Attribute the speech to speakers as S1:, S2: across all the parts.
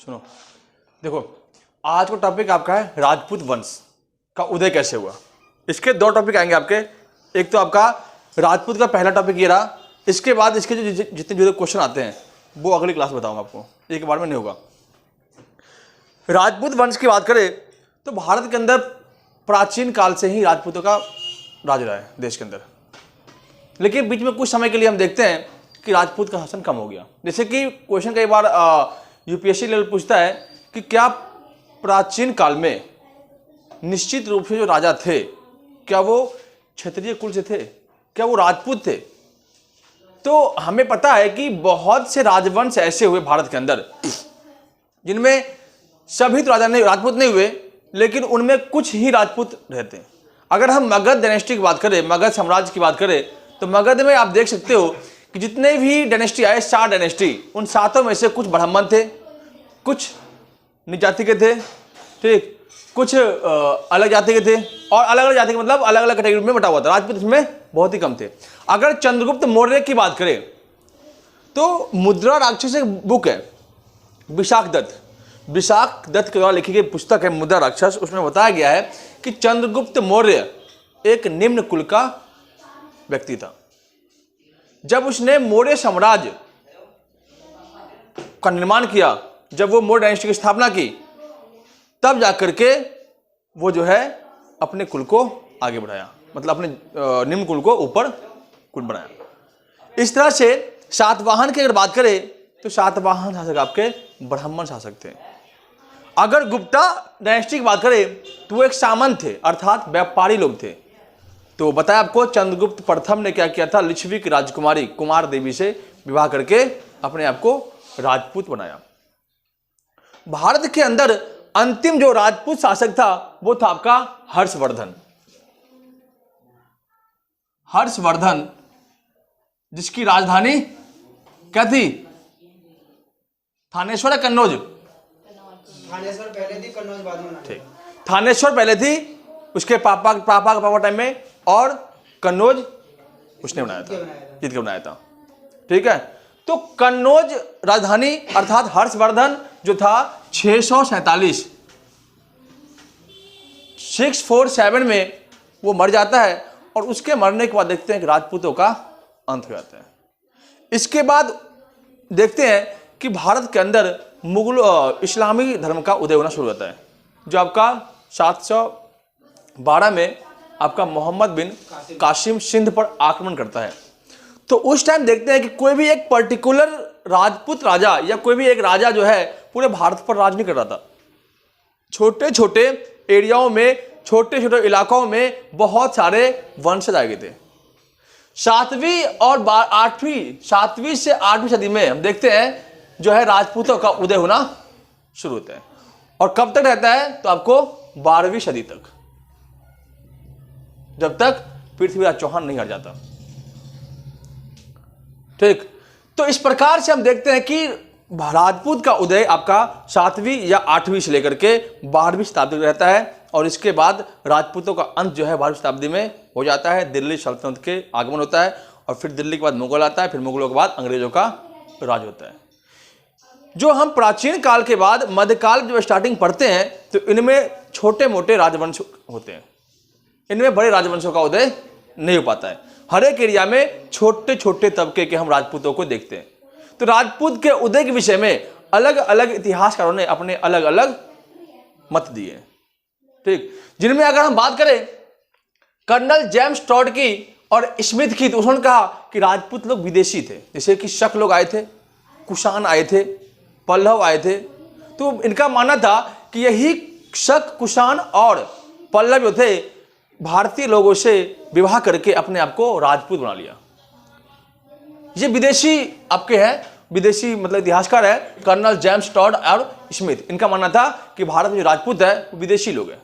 S1: सुनो, देखो आज का टॉपिक आपका है राजपूत वंश का उदय कैसे हुआ। इसके दो टॉपिक आएंगे आपके। एक तो आपका राजपूत का पहला टॉपिक ये रहा, इसके बाद इसके जो जितने जो क्वेश्चन आते हैं वो अगली क्लास में बताऊंगा आपको, एक बार में नहीं होगा। राजपूत वंश की बात करें तो भारत के अंदर प्राचीन काल से ही राजपूतों का राज रहा है देश के अंदर, लेकिन बीच में कुछ समय के लिए हम देखते हैं कि राजपूत का शासन कम हो गया। जैसे कि क्वेश्चन कई बार यूपीएससी लेवल पूछता है कि क्या प्राचीन काल में निश्चित रूप से जो राजा थे क्या वो क्षत्रिय कुल से थे, क्या वो राजपूत थे। तो हमें पता है कि बहुत से राजवंश ऐसे हुए भारत के अंदर जिनमें सभी तो राजा नहीं राजपूत नहीं हुए, लेकिन उनमें कुछ ही राजपूत रहते हैं। अगर हम मगध डायनेस्टी की बात करें, मगध साम्राज्य की बात करें, तो मगध में आप देख सकते हो कि जितने भी डायनेस्टी आए, 7 डायनेस्टी, उन 7 में से कुछ ब्राह्मण थे, कुछ निच जाति के थे, ठीक, कुछ अलग जाति के थे, और अलग अलग जाति के मतलब अलग अलग कैटेगरी में बटा हुआ था। राजपूत इसमें बहुत ही कम थे। अगर चंद्रगुप्त मौर्य की बात करें तो मुद्रा राक्षस एक बुक है, विशाख दत्त के द्वारा लिखी गई पुस्तक है मुद्रा राक्षस। उसमें बताया गया है कि चंद्रगुप्त मौर्य एक निम्न कुल का व्यक्ति था। जब उसने मौर्य साम्राज्य का निर्माण किया, जब वो मौर्य डायनेस्टी की स्थापना की, तब जाकर के वो जो है अपने कुल को आगे बढ़ाया, मतलब अपने निम्न कुल को ऊपर कुल बढ़ाया। इस तरह से सातवाहन की अगर बात करें तो सातवाहन शासक आपके ब्राह्मण शासक थे। अगर गुप्ता डायनेस्टी की बात करें तो वो एक सामंत थे, अर्थात व्यापारी लोग थे। तो बताया आपको चंद्रगुप्त प्रथम ने क्या किया था, लिच्छवी की राजकुमारी कुमार देवी से विवाह करके अपने आप को राजपूत बनाया। भारत के अंदर अंतिम जो राजपूत शासक था वो था आपका हर्षवर्धन, जिसकी राजधानी क्या थी, थानेश्वर या कन्नौज?
S2: थानेश्वर पहले थी, कन्नौज बाद में।
S1: ठीक, थानेश्वर पहले थी उसके पापा के टाइम में, और कन्नौज उसने बनाया था, जीत के बनाया था। ठीक है, तो कन्नौज राजधानी अर्थात हर्षवर्धन जो था 647 में वो मर जाता है, और उसके मरने के बाद देखते हैं कि राजपूतों का अंत हो जाता है। इसके बाद देखते हैं कि भारत के अंदर मुगल इस्लामी धर्म का उदय होना शुरू होता है, जो आपका 712 में आपका मोहम्मद बिन कासिम सिंध पर आक्रमण करता है। तो उस टाइम देखते हैं कि कोई भी एक पर्टिकुलर राजपूत राजा या कोई भी एक राजा जो है पूरे भारत पर राज नहीं कर रहा था। छोटे छोटे एरियाओं में, छोटे छोटे इलाकों में बहुत सारे वंशज आ गए थे। 7वीं से 8वीं सदी में हम देखते हैं जो है राजपूतों का उदय होना शुरू होता है, और कब तक रहता है तो आपको 12वीं सदी तक, जब तक पृथ्वीराज चौहान नहीं हट जाता। ठीक, तो इस प्रकार से हम देखते हैं कि राजपूत का उदय आपका 7वीं या 8वीं से लेकर के 12वीं शताब्दी रहता है, और इसके बाद राजपूतों का अंत जो है 12वीं शताब्दी में हो जाता है। दिल्ली सल्तनत के आगमन होता है, और फिर दिल्ली के बाद मुगल आता है, फिर मुगलों के बाद अंग्रेजों का राज होता है। जो हम प्राचीन काल के बाद मध्यकाल जो स्टार्टिंग पढ़ते हैं तो इनमें छोटे मोटे राजवंश होते हैं, इनमें बड़े राजवंशों का उदय नहीं हो पाता है। हर एक एरिया में छोटे छोटे तबके के हम राजपूतों को देखते हैं। तो राजपूत के उदय के विषय में अलग अलग इतिहासकारों ने अपने अलग अलग मत दिए। ठीक, जिनमें अगर हम बात करें कर्नल जेम्स टॉड की और स्मिथ की, तो उन्होंने कहा कि राजपूत लोग विदेशी थे, जैसे कि शक लोग आए थे, कुषाण आए थे, पल्लव आए थे। तो इनका मानना था कि यही शक, कुषाण और पल्लव जो थे भारतीय लोगों से विवाह करके अपने आप को राजपूत बना लिया। ये विदेशी आपके हैं, विदेशी मतलब इतिहासकार है कर्नल जेम्स टॉड और स्मिथ। इनका मानना था कि भारत में जो राजपूत है वो विदेशी लोग हैं।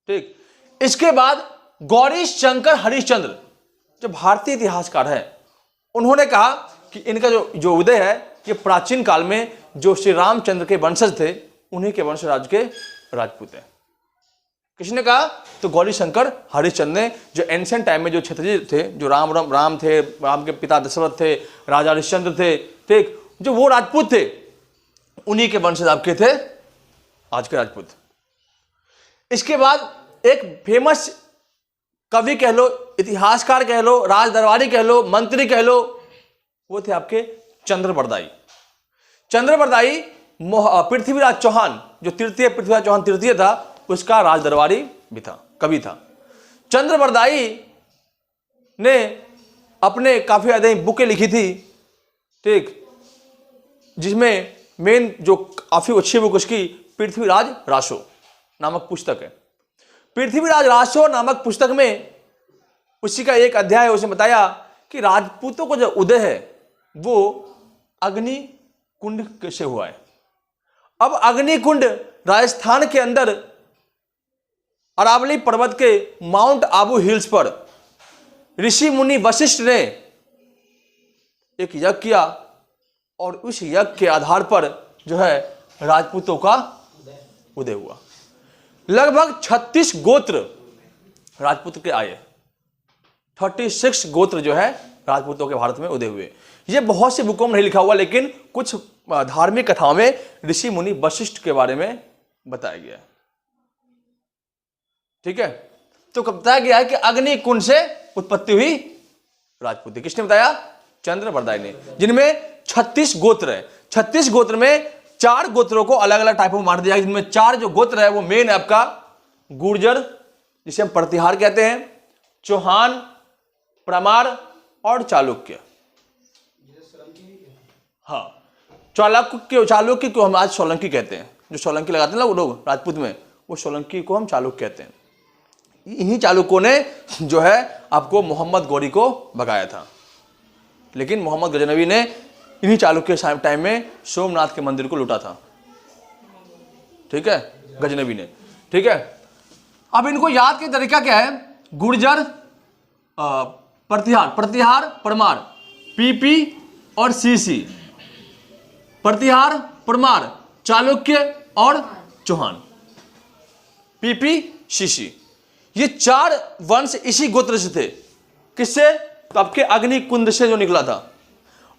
S1: ठीक, इसके बाद गौरी शंकर हरिश्चंद्र जो भारतीय इतिहासकार है, उन्होंने कहा कि इनका जो उदय है ये प्राचीन काल में जो श्री रामचंद्र के वंशज थे उन्हीं के वंशज के राजपूत हैं। किसने कहा? तो गौरी शंकर हरिश्चंद्र ने, जो एंशिएंट टाइम में जो क्षत्रिय थे, जो राम थे, राम के पिता दशरथ थे, राजा हरिश्चंद्र थे, ठीक, जो वो राजपूत थे, उन्हीं के वंशज आपके थे आज के राजपूत। इसके बाद एक फेमस कवि कह लो, इतिहासकार कह लो, राज दरबारी कह लो, मंत्री कह लो, वो थे आपके चंद्रबरदाई। चंद्रबरदाई पृथ्वीराज चौहान, जो तृतीय पृथ्वीराज चौहान तृतीय था, उसका राज दरबारी भी था, कवि था। चंद्रबरदाई ने अपने काफी ज्यादा बुकें लिखी थी, ठीक, जिसमें मेन जो काफी अच्छी बुक उसकी पृथ्वीराज रासो नामक पुस्तक है। पृथ्वीराज रासो नामक पुस्तक में उसी का एक अध्याय है, उसने बताया कि राजपूतों को जो उदय है वो अग्नि कुंड से हुआ है। अब अग्नि कुंड राजस्थान के अंदर अरावली पर्वत के माउंट आबू हिल्स पर ऋषि मुनि वशिष्ठ ने एक यज्ञ किया और उस यज्ञ के आधार पर जो है राजपूतों का उदय हुआ। लगभग 36 गोत्र राजपूत के आए, 36 गोत्र जो है राजपूतों के भारत में उदय हुए। ये बहुत सी बुकों में नहीं लिखा हुआ, लेकिन कुछ धार्मिक कथाओं में ऋषि मुनि वशिष्ठ के बारे में बताया गया है। ठीक है, तो बताया गया है कि अग्नि कुंड से उत्पत्ति हुई राजपूत की। किसने बताया? चंद्रबरदाई ने, जिनमें 36 गोत्र है। 36 गोत्र में 4 गोत्रों को अलग अलग टाइप में बांट दिया, जिनमें 4 जो गोत्र है वो मेन है आपका गुर्जर, जिसे हम प्रतिहार कहते हैं, चौहान, परमार और चालुक्य। हाँ, चालुक्य को हम आज सोलंकी कहते हैं। जो सोलंकी लगाते हैं ना वो लोग राजपूत में, वो सोलंकी को हम चालुक्य कहते हैं। इन्हीं चालुक्यों ने जो है आपको मोहम्मद गौरी को भगाया था, लेकिन मोहम्मद गजनवी ने इन्हीं चालुक्य टाइम में सोमनाथ के मंदिर को लूटा था। ठीक है, गजनवी ने। ठीक है, अब इनको याद के तरीका क्या है? गुर्जर, प्रतिहार, परमार, पीपी और सीसी। प्रतिहार, परमार, चालुक्य और चौहान, पीपी, सीसी, ये 4 वंश इसी गोत्र से थे। किससे? तो आपके अग्नि कुंड से जो निकला था।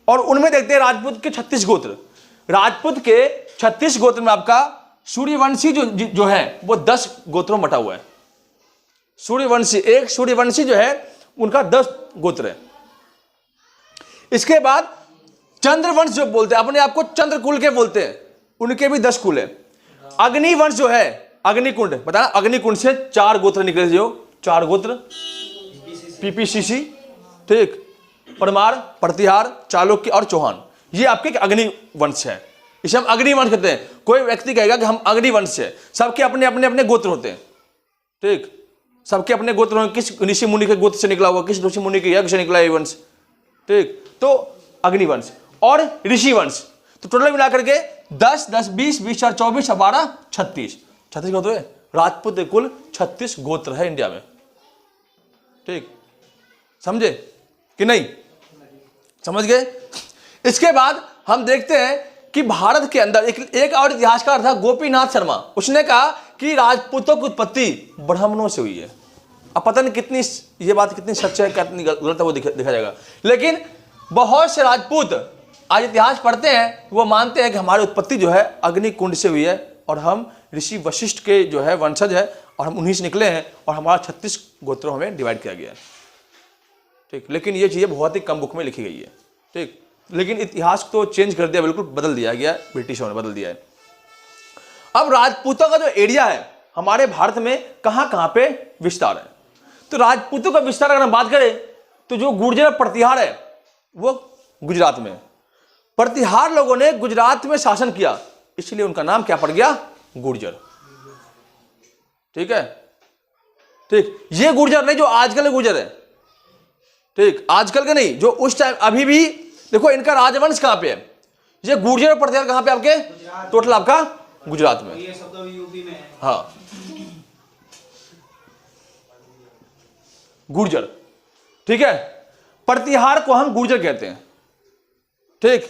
S1: और उनमें देखते हैं राजपूत के 36 गोत्र। राजपूत के 36 गोत्र में आपका सूर्यवंशी जो है वो 10 गोत्रों में बटा हुआ है। सूर्यवंशी जो है उनका 10 गोत्र है। इसके बाद चंद्रवंश जो बोलते हैं, अपने आप को चंद्रकुल के बोलते हैं, उनके भी 10 कुल है। अग्निवंश जो है, अग्निकुंड बताना, अग्निकुंड से 4 गोत्र निकले, जो 4 गोत्र, पीपीसीसी, ठीक, परमार, प्रतिहार, चालुक्य और चौहान, ये आपके अग्निवंश है। इसे हम अग्निवंश कहते हैं। कोई व्यक्ति कहेगा कि हम अग्निवंश है, सबके अपने अपने अपने गोत्र होते हैं। ठीक, सबके अपने गोत्र होंगे। किस ऋषि मुनि के गोत्र से निकला हुआ, किस ऋषि मुनि के यज्ञ से निकला ये वंश। ठीक, तो अग्निवंश और ऋषि वंश, तो टोटल मिलाकर के 10, 10, 20, 20, 4, 24, 12, 36 गोत्र है। राजपूत के कुल 36 गोत्र है इंडिया में। ठीक, समझे कि नहीं? समझ गए? इसके बाद हम देखते हैं कि भारत के अंदर एक और इतिहासकार था, गोपीनाथ शर्मा। उसने कहा कि राजपूतों की उत्पत्ति ब्राह्मणों से हुई है। अब पता नहीं कितनी ये बात कितनी सच है, कितनी गलत है, वो देखा जाएगा। लेकिन बहुत से राजपूत आज इतिहास पढ़ते हैं, वो मानते हैं कि हमारी उत्पत्ति जो है अग्नि कुंड से हुई है और हम ऋषि वशिष्ठ के जो है वंशज है और हम उन्हीं से निकले हैं और हमारा 36 गोत्रों हमें डिवाइड किया गया है। ठीक, लेकिन ये चीज़ें बहुत ही कम बुक में लिखी गई है। ठीक, लेकिन इतिहास को तो चेंज कर दिया, बिल्कुल बदल दिया गया, ब्रिटिशों ने बदल दिया है। अब राजपूतों का जो एरिया है हमारे भारत में कहाँ कहाँ पे विस्तार है, तो राजपूतों का विस्तार अगर हम बात करें तो जो गुर्जर प्रतिहार है वो गुजरात में। प्रतिहार लोगों ने गुजरात में शासन किया, इसलिए उनका नाम क्या पड़ गया? गुर्जर। ठीक है, ठीक, ये गुर्जर नहीं जो आजकल गुर्जर है। ठीक, आजकल के नहीं, जो उस टाइम अभी भी देखो इनका राजवंश कहां पे है। ये गुर्जर और प्रतिहार कहां पे आपके? टोटल आपका गुजरात में।
S2: ये सब तो यूपी में है।
S1: हाँ, गुर्जर। ठीक है, प्रतिहार को हम गुर्जर कहते हैं। ठीक,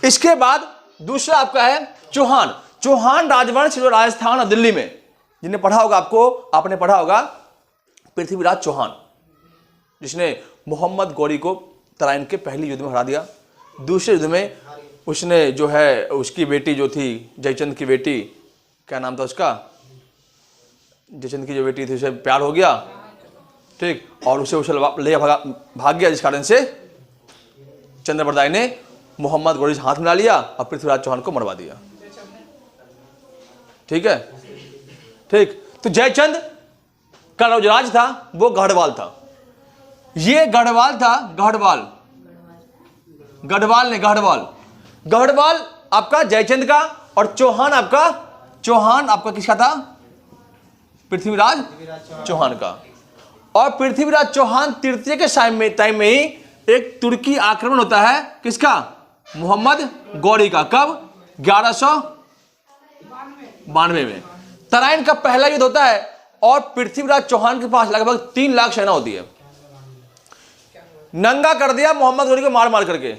S1: इसके बाद दूसरा आपका है चौहान। चौहान राजवंश जो राजस्थान और दिल्ली में, जिन्हें पढ़ा होगा आपने पढ़ा होगा पृथ्वीराज चौहान, जिसने मोहम्मद गौरी को तराइन के पहले युद्ध में हरा दिया, दूसरे युद्ध में उसने जो है उसकी बेटी जो थी जयचंद की बेटी, क्या नाम था उसका, जयचंद की जो बेटी थी उसे प्यार हो गया, ठीक, और उसे ले भाग गया, जिस कारण से चंद्रबरदाई ने मोहम्मद गौरी से हाथ मिला लिया और पृथ्वीराज चौहान को मरवा दिया। ठीक है, ठीक। तो जयचंद का जो राज था वो गढ़वाल था, ये गढ़वाल था, गढ़वाल आपका जयचंद का, और चौहान आपका किसका था, पृथ्वीराज चौहान का। और पृथ्वीराज चौहान तृतीय के टाइम में ही एक तुर्की आक्रमण होता है, किसका, मोहम्मद गौरी का। कब, 1192 में तराइन का पहला युद्ध होता है, और पृथ्वीराज चौहान के पास लगभग 3 लाख सेना होती है। नंगा कर दिया मोहम्मद गौरी को मार मार करके,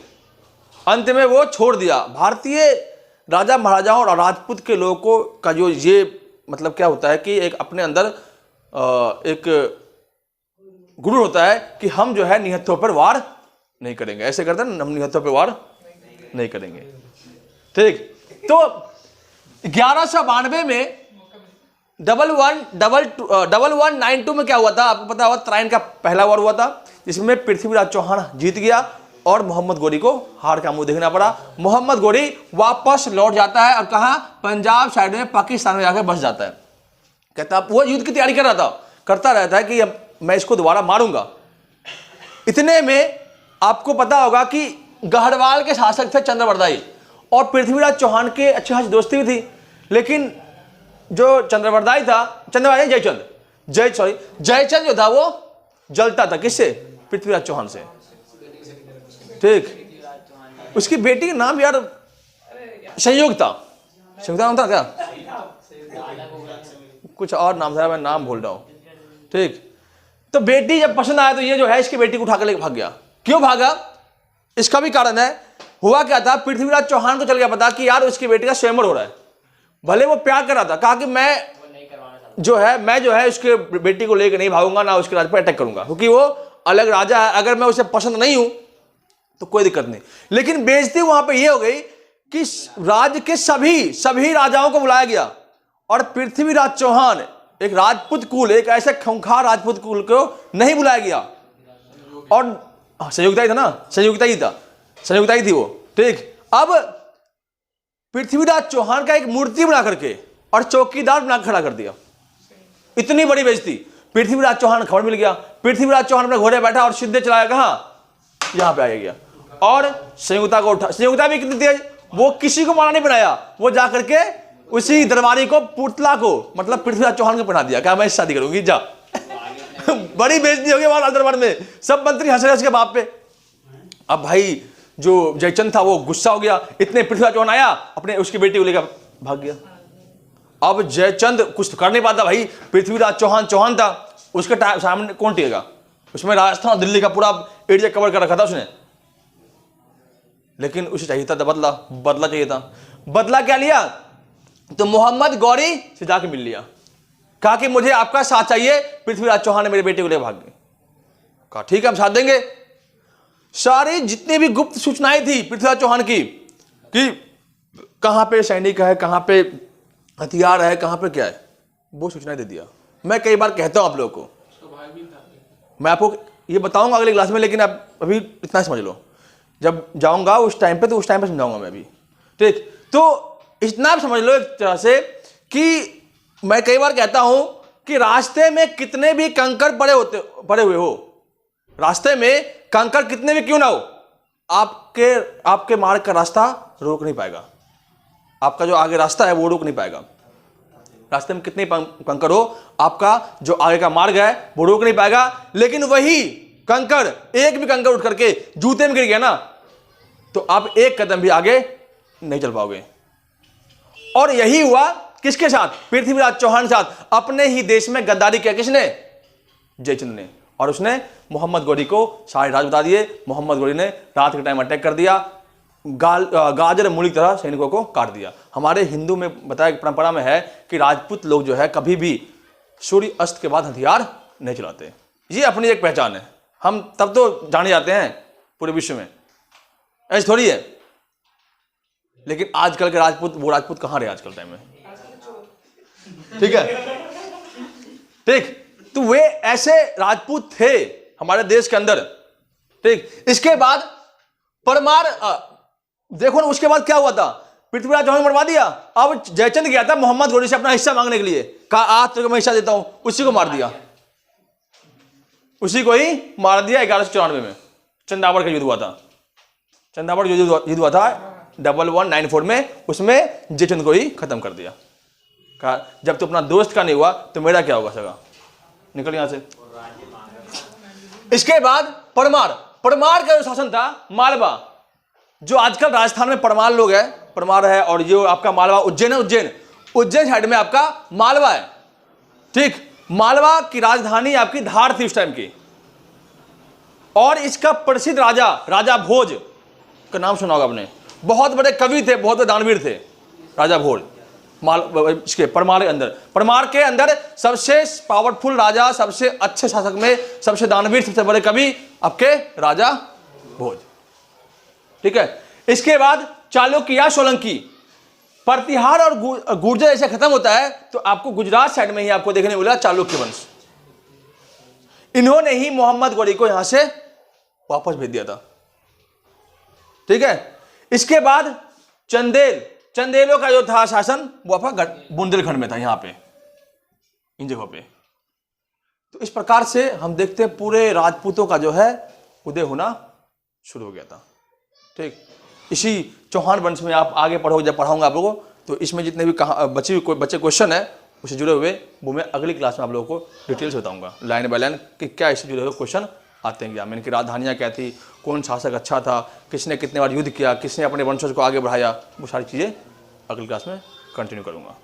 S1: अंत में वो छोड़ दिया। भारतीय राजा महाराजाओं और राजपूत के लोगों को का जो ये मतलब क्या होता है कि एक अपने अंदर एक गुरु होता है कि हम जो है निहत्थों पर वार नहीं करेंगे, ऐसे करते हैं, हम निहत्थों पर वार नहीं करेंगे। ठीक, तो 1192 में 1192 में क्या हुआ था आपको पता होगा, तराइन का पहला वार हुआ था, जिसमें पृथ्वीराज चौहान जीत गया और मोहम्मद गौरी को हार का मुंह देखना पड़ा। मोहम्मद गौरी वापस लौट जाता है और कहां, पंजाब साइड में, पाकिस्तान में जाकर बस जाता है। कहता वो युद्ध की तैयारी करता रहता है कि अब मैं इसको दोबारा मारूंगा। इतने में आपको पता होगा कि गढ़वाल के शासक थे चंद्रबरदाई, और पृथ्वीराज चौहान के अच्छी खासी दोस्ती भी थी, लेकिन जो जयचंद जो था वो जलता था, किससे, पृथ्वीराज चौहान से। ठीक, उसकी बेटी का नाम यार संयुक्ता नाम था क्या, कुछ और नाम था, मैं नाम भूल रहा हूं। ठीक, तो बेटी जब पसंद आया तो ये जो है इसकी बेटी को उठाकर लेकर भाग गया। क्यों भागा, इसका भी कारण है। हुआ क्या था, पृथ्वीराज चौहान को चल गया पता कि यार उसकी बेटी का स्वयंवर हो रहा है। भले वो प्यार कर रहा था, कहा कि मैं जो है उसके बेटी को लेकर नहीं भागूंगा, ना उसके राज्य पर अटैक करूंगा, क्योंकि वो अलग राजा है, अगर मैं उसे पसंद नहीं हूं तो कोई दिक्कत नहीं। लेकिन बेइज्जती वहां पे ये हो गई कि राज्य के सभी राजाओं को बुलाया गया, और पृथ्वीराज चौहान एक राजपूत कुल, एक ऐसे खूंखार राजपूत कुल को नहीं बुलाया गया। और संयुक्ता ही था ना, संयुक्ता ही थी वो। ठीक, अब पृथ्वीराज चौहान का एक मूर्ति बना करके और चौकीदार बना खड़ा कर दिया। इतनी बड़ी बेइज्जती। पृथ्वीराज चौहान खबर मिल गया, पृथ्वीराज चौहान अपने घोड़े बैठा और सीधे चलाया कहां, यहां पे आ गया, और संयुक्ता को उठा। संयुक्ता भी कितनी तेज, वो किसी को मारा नहीं बनाया, वो जाकर के उसी दरबारी को, पुतला को, मतलब पृथ्वीराज चौहान को पहना दिया, क्या मैं शादी करूंगी जा। बड़ी बेइज्जती हो गई वहां दरबार में, सब मंत्री हंस रहे उसके बाप पे। अब भाई जो जयचंद था वो गुस्सा हो गया, इतने पृथ्वीराज चौहान आया, अपने उसकी बेटी को लेकर भाग गया। अब जयचंद कुछ तो कर नहीं पाता भाई, पृथ्वीराज चौहान था, उसके सामने कौन टिकेगा, उसमें राजस्थान और दिल्ली का पूरा एरिया कवर कर रखा था उसने। लेकिन उसे चाहिए था बदला चाहिए था। बदला क्या लिया, तो मोहम्मद गौरी से जाके मिल लिया, कहा कि मुझे आपका साथ चाहिए, पृथ्वीराज चौहान ने मेरे बेटे को लेकर भाग गए। कहा ठीक है हम साथ देंगे। सारी जितनी भी गुप्त सूचनाएं थी पृथ्वीराज चौहान की कि कहां पे सैनिक है, कहां पे हथियार है, कहां पे क्या है, वो सूचनाएं दे दिया। मैं कई बार कहता हूं आप लोगों को, मैं आपको ये बताऊंगा अगले क्लास में, लेकिन आप अभी इतना समझ लो, जब जाऊंगा उस टाइम पे तो उस टाइम पे समझाऊंगा मैं अभी। ठीक, तो इतना आप समझ लो एक तरह से कि मैं कई बार कहता हूं कि रास्ते में कितने भी कंकड़ पड़े हुए हो, रास्ते में कंकड़ कितने भी क्यों ना हो, आपके मार्ग का रास्ता रोक नहीं पाएगा। आपका जो आगे रास्ता है वो रोक नहीं पाएगा। रास्ते में कितने कंकड़ हो, आपका जो आगे का मार्ग है वो रोक नहीं पाएगा। लेकिन वही कंकड़, एक भी कंकड़ उठ करके जूते में गिर गया ना, तो आप एक कदम भी आगे नहीं चल पाओगे। और यही हुआ किसके साथ, पृथ्वीराज चौहान के साथ। अपने ही देश में गद्दारी किया किसने, जयचंद ने, और उसने मोहम्मद गौरी को सारे राज बता दिए। मोहम्मद गौरी ने रात के टाइम अटैक कर दिया, गाजर मूली की तरह सैनिकों को काट दिया। हमारे हिंदू में बताया परंपरा में है कि राजपूत लोग जो है कभी भी सूर्य अस्त के बाद हथियार नहीं चलाते, ये अपनी एक पहचान है। हम तब तो जाने जाते हैं पूरे विश्व में, ऐसे थोड़ी है। लेकिन आजकल के राजपूत, वो राजपूत कहाँ रहे आजकल टाइम में? ठीक है, ठीक। तो वे ऐसे राजपूत थे हमारे देश के अंदर, ठीक। इसके बाद परमार, देखो ना उसके बाद क्या हुआ था, पृथ्वीराज चौहान मरवा दिया। अब जयचंद गया था मोहम्मद गौरी से अपना हिस्सा मांगने के लिए, कहा आज तेरे को मैं हिस्सा देता हूं, उसी को मार दिया, उसी को ही मार दिया 1194 में। चंदावड़ का युद्ध हुआ था, चंदावड़ युद्ध हुआ था 1194 में, उसमें जयचंद को ही खत्म कर दिया। कहा जब तो अपना दोस्त का नहीं हुआ तो मेरा क्या होगा सगा, निकल यहां से। इसके बाद परमार, परमार का जो शासन था मालवा, जो आजकल राजस्थान में परमार लोग है, परमार है, और जो आपका मालवा उज्जैन है, उज्जैन साइड में आपका मालवा है, ठीक। मालवा की राजधानी आपकी धार थी उस टाइम की, और इसका प्रसिद्ध राजा, राजा भोज का नाम सुना होगा आपने, बहुत बड़े कवि थे, बहुत बड़े दानवीर थे राजा भोज। इसके परमार के अंदर, परमार के अंदर सबसे पावरफुल राजा, सबसे अच्छे शासक में सबसे दानवीर, सबसे बड़े कवि आपके राजा भोज, ठीक है। इसके बाद चालुक्य, सोलंकी, प्रतिहार और गुर्जर ऐसे खत्म होता है तो आपको गुजरात साइड में ही आपको देखने मिला चालुक्य वंश। इन्होंने ही मोहम्मद गौरी को यहां से वापस भेज दिया था, ठीक है। इसके बाद चंदेल, चंदेलों का जो था शासन वो आपका बुंदेलखंड में था, यहां पे इन जगहों पे। तो इस प्रकार से हम देखते हैं पूरे राजपूतों का जो है उदय होना शुरू हो गया था, ठीक। इसी चौहान वंश में आप आगे पढ़ोगे, जब पढ़ाऊंगा आप लोगों को, तो इसमें जितने भी बचे क्वेश्चन है उससे जुड़े हुए वो मैं अगली क्लास में आप लोगों को डिटेल्स बताऊंगा, लाइन बाय लाइन, कि क्या इससे जुड़े हुए क्वेश्चन आते हैं एग्जाम में। इनकी राजधानियाँ क्या थी, कौन शासक अच्छा था, किसने कितने बार युद्ध किया, किसने अपने वंशज को आगे बढ़ाया, वो सारी चीज़ें अगली क्लास में कंटिन्यू करूँगा।